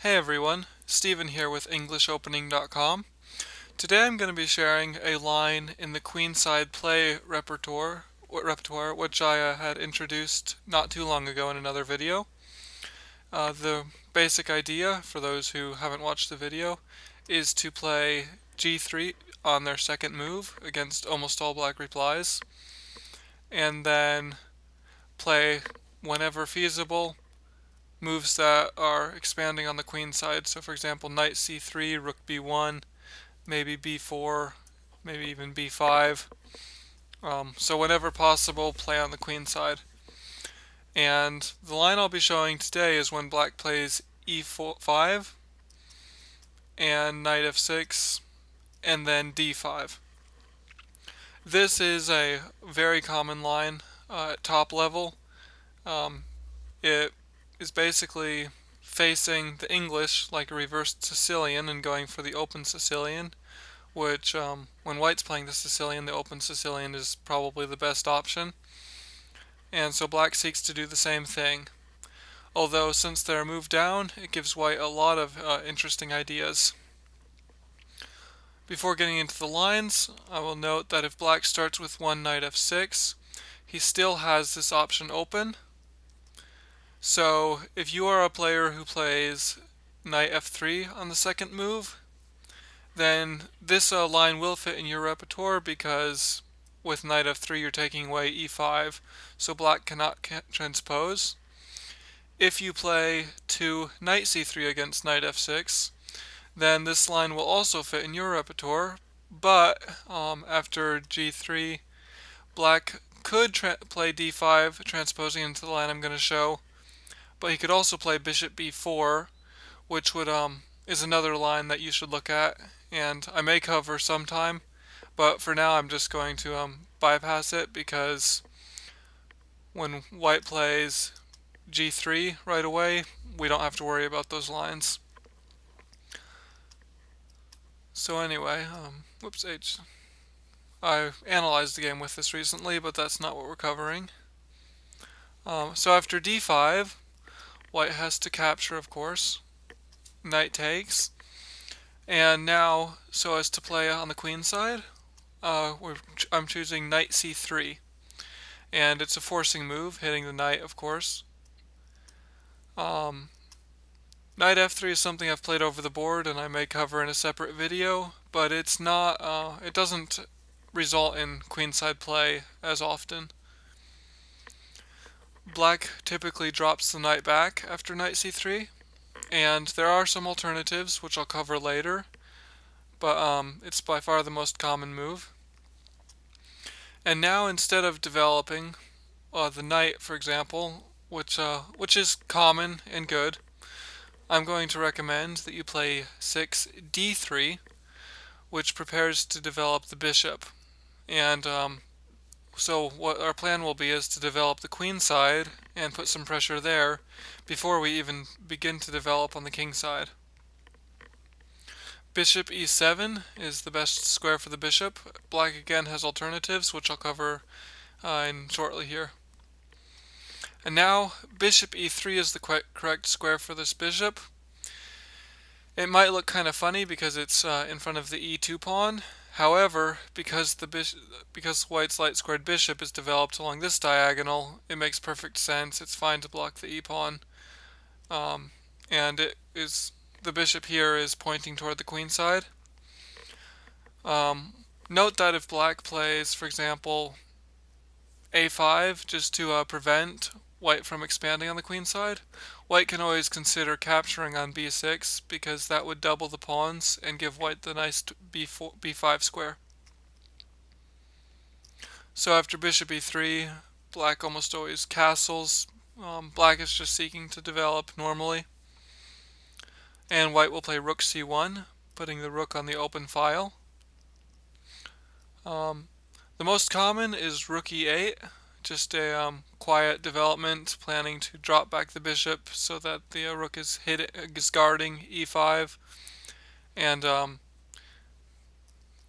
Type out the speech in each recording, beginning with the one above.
Hey everyone, Steven here with EnglishOpening.com. Today I'm going to be sharing a line in the Queenside play repertoire which I had introduced not too long ago in another video. The basic idea, for those who haven't watched the video, is to play G3 on their second move against almost all black replies, and then play, whenever feasible, moves that are expanding on the queen side. So for example, knight c3, rook b1, maybe b4, maybe even b5. So whenever possible, play on the queen side. And the line I'll be showing today is when black plays e5 and knight f6 and then d5. This is a very common line at top level. It is basically facing the English like a reversed Sicilian and going for the open Sicilian, which when white's playing the Sicilian, the open Sicilian is probably the best option. And so black seeks to do the same thing. Although since they're moved down, it gives white a lot of interesting ideas. Before getting into the lines, I will note that if black starts with one knight f6, he still has this option open. So if you are a player who plays knight f3 on the second move, then this line will fit in your repertoire, because with knight f3 you're taking away e5, so black cannot transpose. If you play to knight c3 against knight f6, then this line will also fit in your repertoire, but after g3, black could play d5, transposing into the line I'm going to show, but he could also play bishop b4, which would is another line that you should look at, and I may cover sometime, but for now I'm just going to bypass it, because when white plays g3 right away, we don't have to worry about those lines. So anyway, I analyzed the game with this recently, but that's not what we're covering. So after d5, white has to capture, of course. Knight takes. And now, so as to play on the queen side, I'm choosing knight c3. And it's a forcing move, hitting the knight, of course. Knight f3 is something I've played over the board and I may cover in a separate video, but it's not, it doesn't result in queenside play as often. Black typically drops the knight back after knight c3, and there are some alternatives which I'll cover later, but it's by far the most common move. And now, instead of developing the knight, for example, which is common and good, I'm going to recommend that you play 6d3, which prepares to develop the bishop. And so what our plan will be is to develop the queen side and put some pressure there before we even begin to develop on the king side. Bishop e7 is the best square for the bishop. Black again has alternatives, which I'll cover in shortly here. And now bishop e3 is the correct square for this bishop. It might look kind of funny because it's in front of the e2 pawn. However, because white's light squared bishop is developed along this diagonal, it makes perfect sense. It's fine to block the e-pawn, and the bishop here is pointing toward the queen side. Note that if black plays, for example, a5 just to prevent white from expanding on the queen side, white can always consider capturing on b6, because that would double the pawns and give white the nice b5 square. So after bishop e3, black almost always castles. Black is just seeking to develop normally. And white will play rook c1, putting the rook on the open file. The most common is rook e8, just a quiet development, planning to drop back the bishop so that the rook is guarding e5, and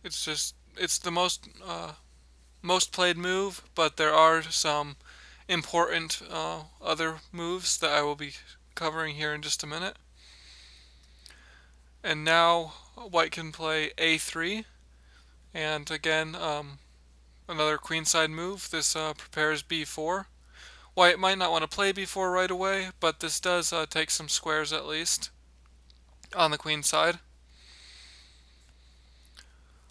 it's the most played move, but there are some important other moves that I will be covering here in just a minute. And now white can play a3, and again, another queenside move. This prepares b4. White might not want to play b4 right away, but this does take some squares at least on the queen side.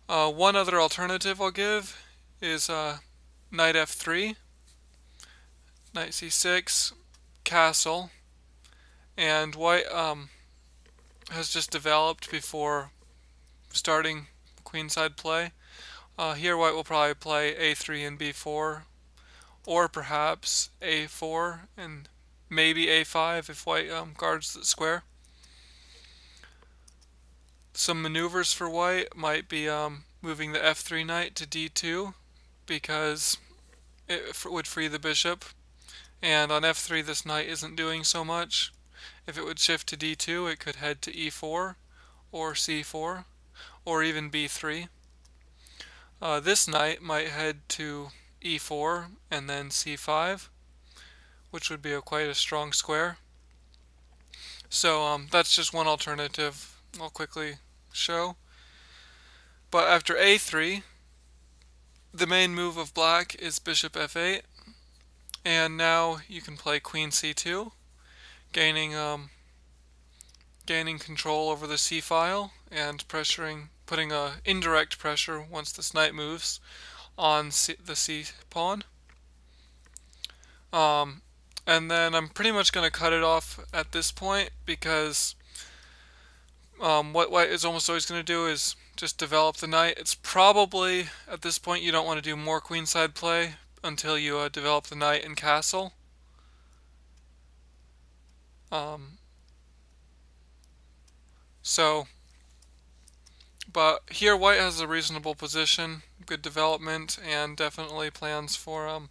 One other alternative I'll give is knight f3, knight c6, castle, and white has just developed before starting queenside play. Here white will probably play a3 and b4, or perhaps a4 and maybe a5 if white guards the square. Some maneuvers for white might be moving the f3 knight to d2 because it would free the bishop, and on f3 this knight isn't doing so much. If it would shift to d2, it could head to e4 or c4 or even b3. This knight might head to e4 and then c5, which would be quite a strong square. So that's just one alternative I'll quickly show. But after a3, the main move of black is bishop f8, and now you can play queen c2, gaining control over the c file and putting a indirect pressure once this knight moves on the c pawn. And then I'm pretty much going to cut it off at this point because what white is almost always going to do is just develop the knight. It's probably, at this point, you don't want to do more queenside play until you develop the knight and castle. But here white has a reasonable position, good development, and definitely plans for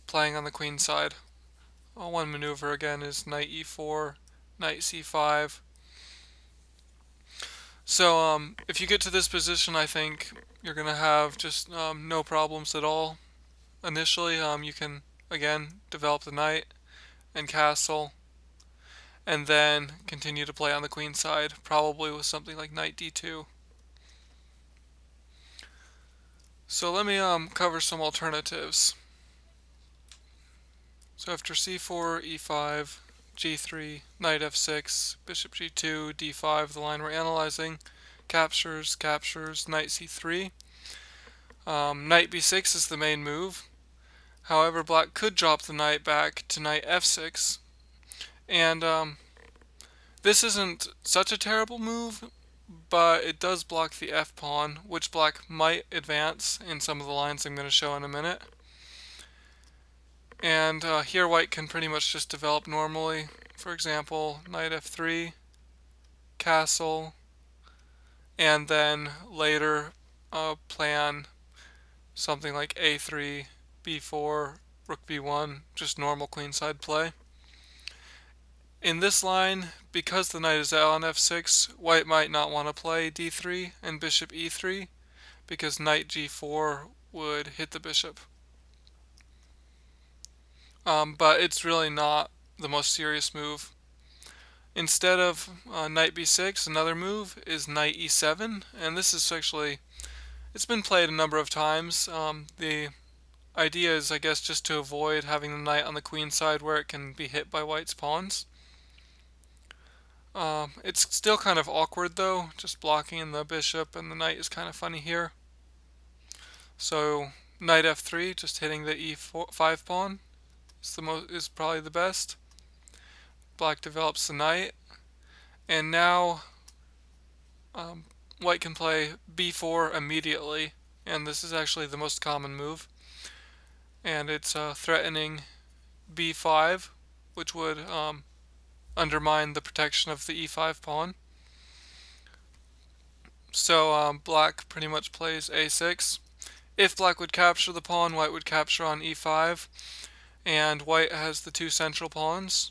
playing on the queen side. One maneuver again is knight e4, knight c5. So if you get to this position, I think you're going to have just no problems at all. Initially, you can again develop the knight and castle, and then continue to play on the queen side, probably with something like knight d2. So let me cover some alternatives. So after c4, e5, g3, knight f6, bishop g2, d5, the line we're analyzing, captures, knight c3. Knight b6 is the main move. However, black could drop the knight back to knight f6, and this isn't such a terrible move, but it does block the f-pawn, which black might advance in some of the lines I'm going to show in a minute. And here white can pretty much just develop normally. For example, knight f3, castle, and then later plan something like a3, b4, rook b1, just normal queenside play. In this line, because the knight is on f6, white might not want to play d3 and bishop e3 because knight g4 would hit the bishop. But it's really not the most serious move. Instead of knight b6, another move is knight e7, and this is actually, it's been played a number of times. The idea is, I guess, just to avoid having the knight on the queen side where it can be hit by white's pawns. It's still kind of awkward though, just blocking the bishop and the knight is kind of funny here. So knight f3, just hitting the e5 pawn is probably the best. Black develops the knight, and now white can play b4 immediately, and this is actually the most common move, and it's threatening b5, which would undermine the protection of the e5 pawn. So black pretty much plays a6. If black would capture the pawn, white would capture on e5, and white has the two central pawns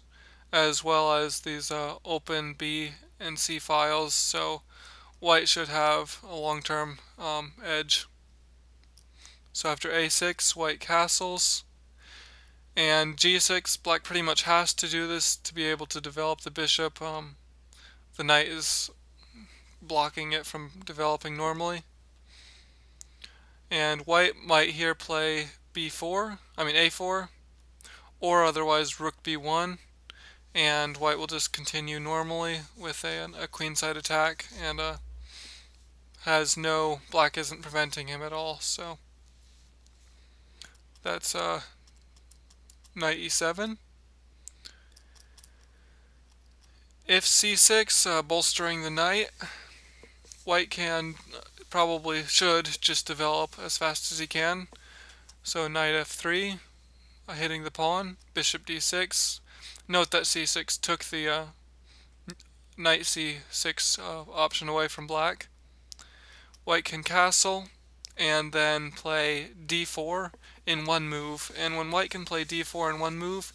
as well as these open b and c files, so white should have a long-term edge. So after a6, white castles, and g6, black pretty much has to do this to be able to develop the bishop. The knight is blocking it from developing normally. And white might here play a4, or otherwise rook b1, and white will just continue normally with a queenside attack, and black isn't preventing him at all. So that's knight e7. If c6, bolstering the knight, white should just develop as fast as he can. So knight f3, hitting the pawn, bishop d6. Note that c6 took the knight c6 option away from black. White can castle and then play d4 in one move. And when white can play d4 in one move,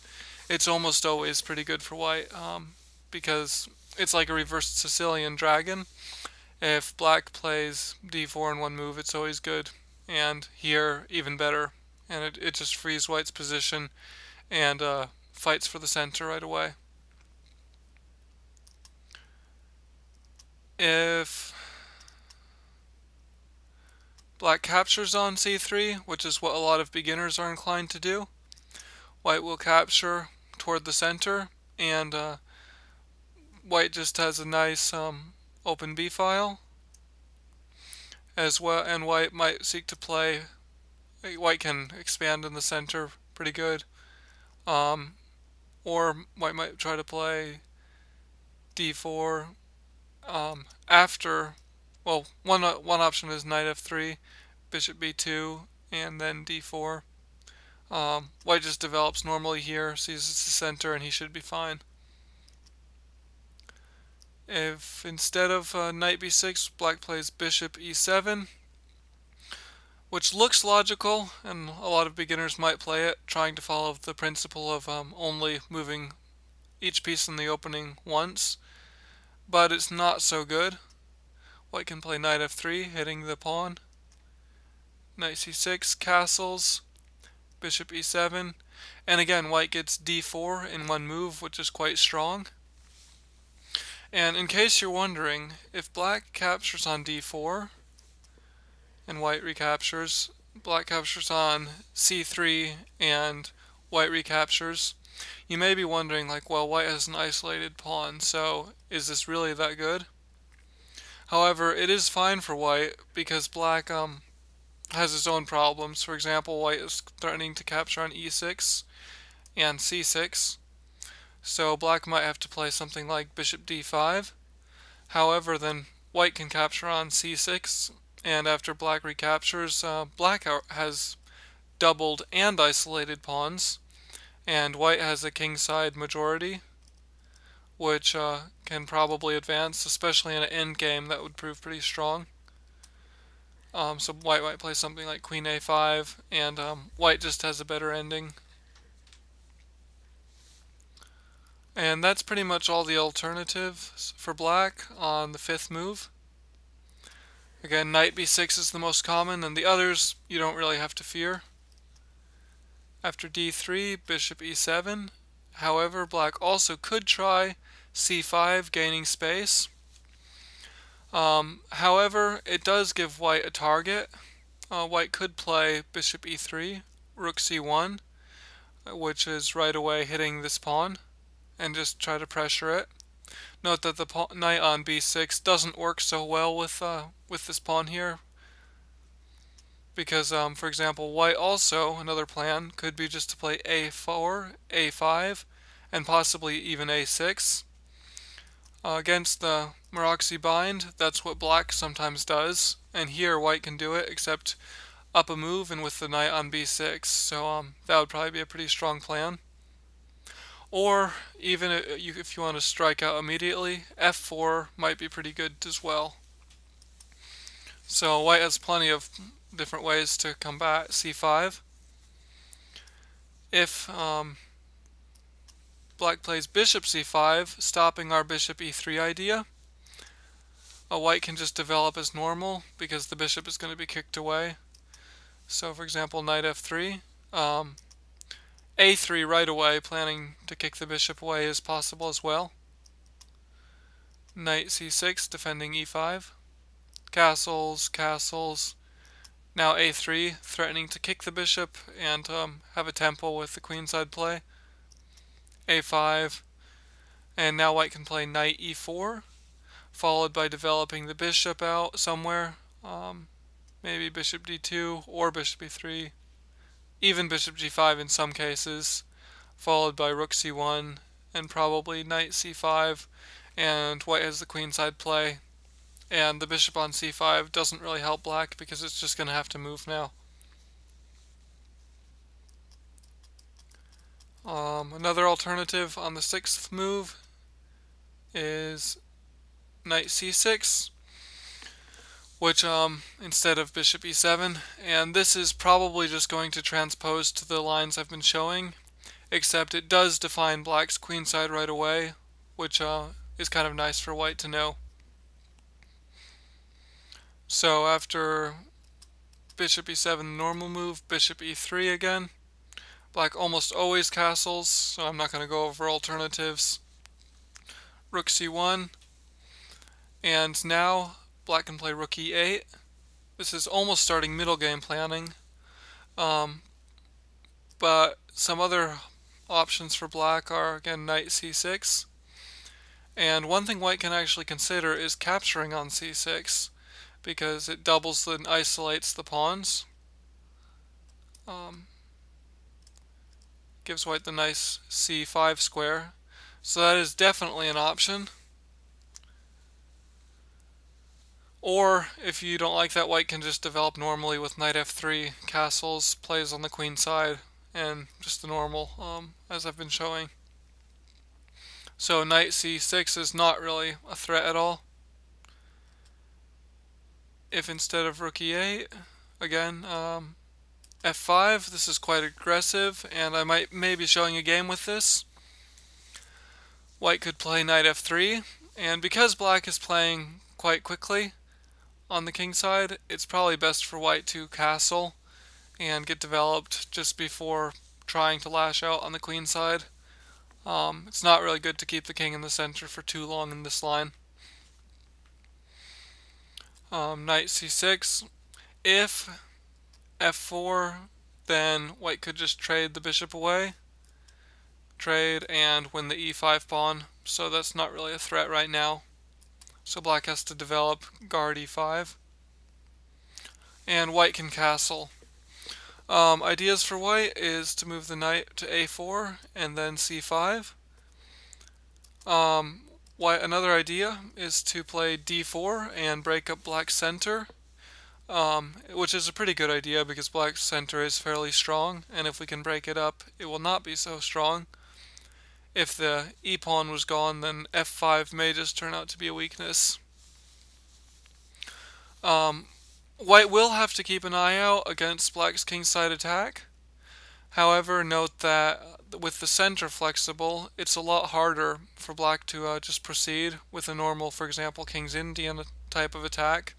it's almost always pretty good for white, because it's like a reversed Sicilian dragon. If black plays d4 in one move, it's always good, and here even better, and it just frees white's position and fights for the center right away. If black captures on c3, which is what a lot of beginners are inclined to do, white will capture toward the center, and white just has a nice open b file as well, and white might seek to play. White can expand in the center pretty good, or white might try to play d4 after. Well, one option is knight f3, bishop b2, and then d4. White just develops normally here, sees it's the center, and he should be fine. If instead of knight b6, black plays bishop e7, which looks logical, and a lot of beginners might play it, trying to follow the principle of only moving each piece in the opening once, but it's not so good. White can play knight f3, hitting the pawn, knight c6, castles, bishop e7, and again white gets d4 in one move, which is quite strong. And in case you're wondering, if black captures on d4 and white recaptures, black captures on c3 and white recaptures, you may be wondering, like, well, white has an isolated pawn, so is this really that good? However, it is fine for white because black has its own problems. For example, white is threatening to capture on e6 and c6, so black might have to play something like bishop d5. However, then white can capture on c6, and after black recaptures, black has doubled and isolated pawns, and white has a kingside majority, which can probably advance, especially in an endgame that would prove pretty strong. So white might play something like queen a5, and white just has a better ending. And that's pretty much all the alternatives for black on the fifth move. Again, knight b6 is the most common, and the others you don't really have to fear. After d3, bishop e7. However, black also could try c5, gaining space. However, it does give white a target. White could play bishop e3, rook c1, which is right away hitting this pawn, and just try to pressure it. Note that the knight on b6 doesn't work so well with this pawn here, because for example, white also, another plan could be just to play a4, a5, and possibly even a6. Against the Maroczy bind, that's what black sometimes does, and here white can do it, except up a move and with the knight on b6, so that would probably be a pretty strong plan. Or even if you want to strike out immediately, f4 might be pretty good as well. So white has plenty of different ways to combat c5. If black plays bishop c5, stopping our bishop e3 idea, white can just develop as normal because the bishop is going to be kicked away. So for example, knight f3, a3 right away, planning to kick the bishop away is possible as well. Knight c6, defending e5. Castles, castles. Now a3, threatening to kick the bishop and have a tempo with the queenside play. a5, and now white can play knight e4, followed by developing the bishop out somewhere. Maybe bishop d2 or bishop e3, even bishop g5 in some cases, followed by rook c1 and probably knight c5, and white has the queenside play. And the bishop on c5 doesn't really help black because it's just going to have to move now. Another alternative on the sixth move is knight c6, which instead of bishop e7, and this is probably just going to transpose to the lines I've been showing, except it does define black's queenside right away, which is kind of nice for white to know. So after bishop e7, normal move, bishop e3 again. Black almost always castles, so I'm not going to go over alternatives. Rook c1, and now black can play rook e8. This is almost starting middle game planning, but some other options for black are, again, knight c6. And one thing white can actually consider is capturing on c6, because it doubles and isolates the pawns. Gives white the nice c5 square. So that is definitely an option. Or, if you don't like that, white can just develop normally with knight f3, castles, plays on the queen side, and just the normal, as I've been showing. So knight c6 is not really a threat at all. If instead of rook e8, again, f5, this is quite aggressive, and I might maybe showing a game with this. White could play knight f3, and because black is playing quite quickly on the king side, it's probably best for white to castle and get developed just before trying to lash out on the queen side. It's not really good to keep the king in the center for too long in this line. Knight c6. If f4, then white could just trade the bishop away. Trade and win the e5 pawn, so that's not really a threat right now. So black has to develop guard e5. And white can castle. Ideas for white is to move the knight to a4 and then c5. Another idea is to play d4 and break up black's center, which is a pretty good idea because black's center is fairly strong, and if we can break it up, it will not be so strong. If the e-pawn was gone, then f5 may just turn out to be a weakness. White will have to keep an eye out against black's kingside attack. However, note that with the center flexible, it's a lot harder for black to just proceed with a normal, for example, King's Indian type of attack,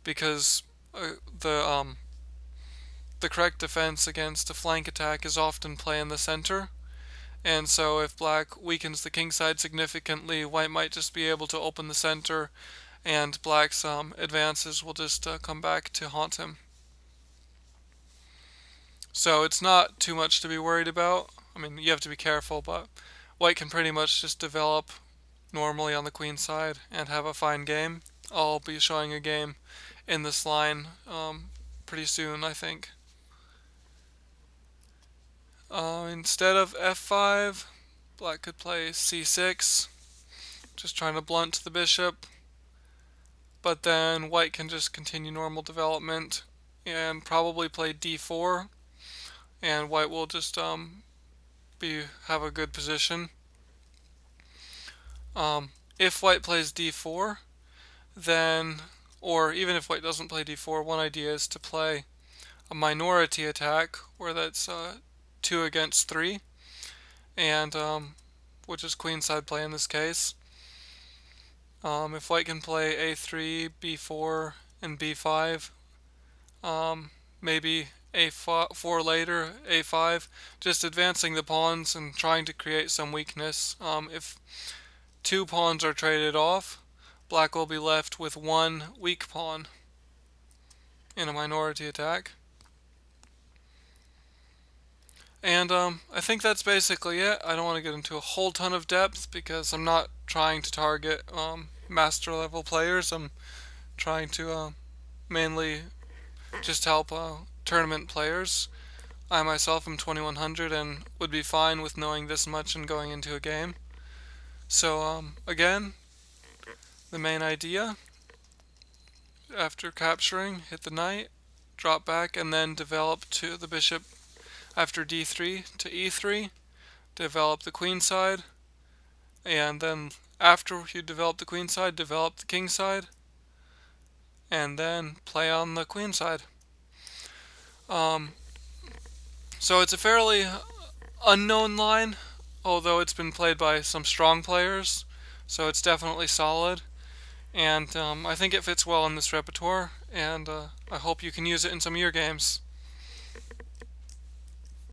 because the correct defense against a flank attack is often play in the center. And so if black weakens the king side significantly, white might just be able to open the center, and black's advances will just come back to haunt him. So it's not too much to be worried about. I mean, you have to be careful, but white can pretty much just develop normally on the queen side and have a fine game. I'll be showing a game in this line pretty soon, I think. Instead of f5, black could play c6, just trying to blunt the bishop, but then white can just continue normal development and probably play d4, and white will just have a good position. If white plays d4, then, or even if white doesn't play d4, one idea is to play a minority attack, where that's 2 against 3, and which is queenside play in this case. If white can play a3, b4, and b5, maybe a4 later, a5, just advancing the pawns and trying to create some weakness. If 2 pawns are traded off, black will be left with 1 weak pawn in a minority attack. And I think that's basically it. I don't want to get into a whole ton of depth because I'm not trying to target master level players. I'm trying to mainly just help tournament players. I myself am 2100 and would be fine with knowing this much and going into a game. So again, the main idea: after capturing, hit the knight, drop back, and then develop to the bishop after d3 to e3, develop the queenside, and then after you develop the queenside, develop the kingside, and then play on the queenside. So it's a fairly unknown line, although it's been played by some strong players, so it's definitely solid. And I think it fits well in this repertoire, and I hope you can use it in some of your games.